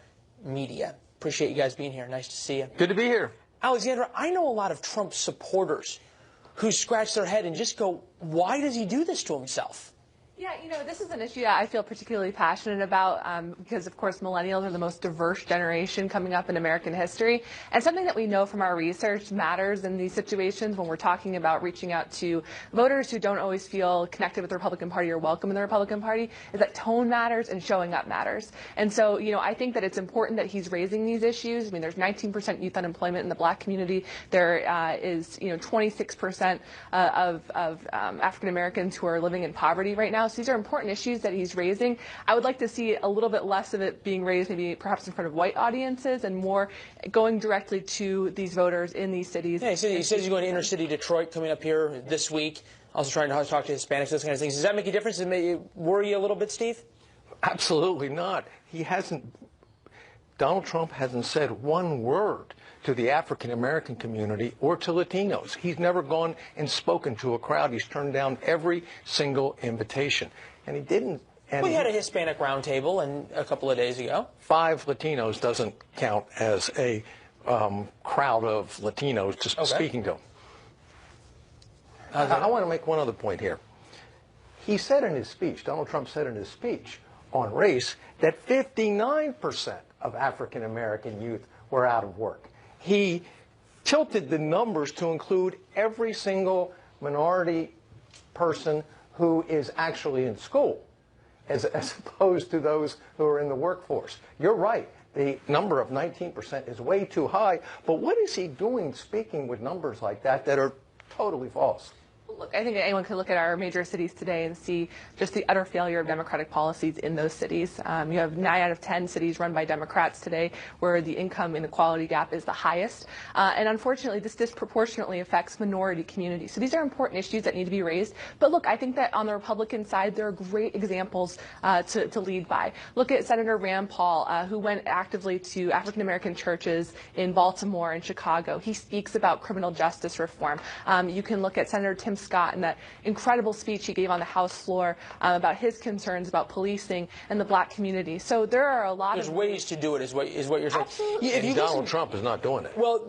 Media. Appreciate you guys being here. Nice to see you. Good to be here. Alexandra, I know a lot of Trump supporters who scratch their head and just go, why does he do this to himself? Yeah, you know, this is an issue that I feel particularly passionate about because, of course, millennials are the most diverse generation coming up in American history. And something that we know from our research matters in these situations when we're talking about reaching out to voters who don't always feel connected with the Republican Party or welcome in the Republican Party, is that tone matters and showing up matters. And so, you know, I think that it's important that he's raising these issues. I mean, there's 19% youth unemployment in the black community. There is, you know, 26% of African Americans who are living in poverty right now. So these are important issues that he's raising. I would like to see a little bit less of it being raised maybe perhaps in front of white audiences and more going directly to these voters in these cities. Yeah, he says he's going to inner city Detroit coming up here this week. Also trying to talk to Hispanics, those kind of things. Does that make a difference? Does it worry you a little bit, Steve? Absolutely not. Donald Trump hasn't said one word to the African American community or to Latinos. He's never gone and spoken to a crowd. He's turned down every single invitation. And he didn't. And we had a Hispanic roundtable a couple of days ago. 5 Latinos doesn't count as a crowd of Latinos just speaking to them. I want to make one other point here. He said in his speech, Donald Trump said in his speech on race, that 59% of African American youth were out of work. He tilted the numbers to include every single minority person who is actually in school, as opposed to those who are in the workforce. You're right. The number of 19% is way too high. But what is he doing speaking with numbers like that that are totally false? Look, I think anyone can look at our major cities today and see just the utter failure of Democratic policies in those cities. You have 9 out of 10 cities run by Democrats today where the income inequality gap is the highest. And unfortunately, this disproportionately affects minority communities. So these are important issues that need to be raised. But look, I think that on the Republican side, there are great examples to lead by. Look at Senator Rand Paul, who went actively to African-American churches in Baltimore and Chicago. He speaks about criminal justice reform. You can look at Senator Tim Scott and that incredible speech he gave on the House floor about his concerns about policing and the black community. So there are a lot There's of ways to do it, is what you're saying. Absolutely. If you Donald Trump is not doing it. Well,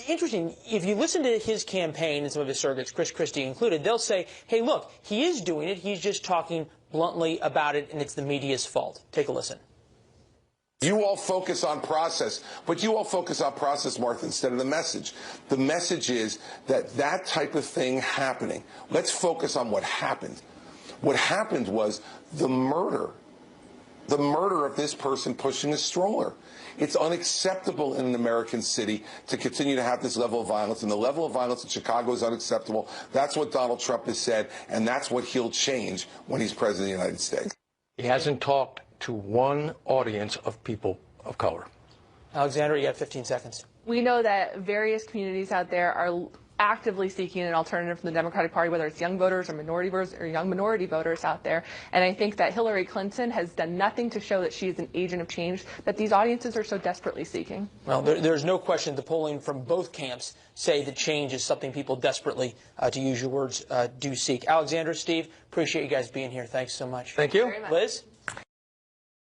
interesting. If you listen to his campaign and some of his surrogates, Chris Christie included, they'll say, hey, look, he is doing it. He's just talking bluntly about it, and it's the media's fault. Take a listen. You all focus on process, but you all focus on process, Martha, instead of the message. The message is that type of thing happening. Let's focus on what happened. What happened was the murder of this person pushing a stroller. It's unacceptable in an American city to continue to have this level of violence, and the level of violence in Chicago is unacceptable. That's what Donald Trump has said, and that's what he'll change when he's president of the United States. He hasn't talked to one audience of people of color. Alexandra, you have 15 seconds. We know that various communities out there are actively seeking an alternative from the Democratic Party, whether it's young voters or young minority voters out there. And I think that Hillary Clinton has done nothing to show that she is an agent of change that these audiences are so desperately seeking. Well, there's no question the polling from both camps say that change is something people desperately, to use your words, do seek. Alexandra, Steve, appreciate you guys being here. Thanks so much. Thank you. Liz?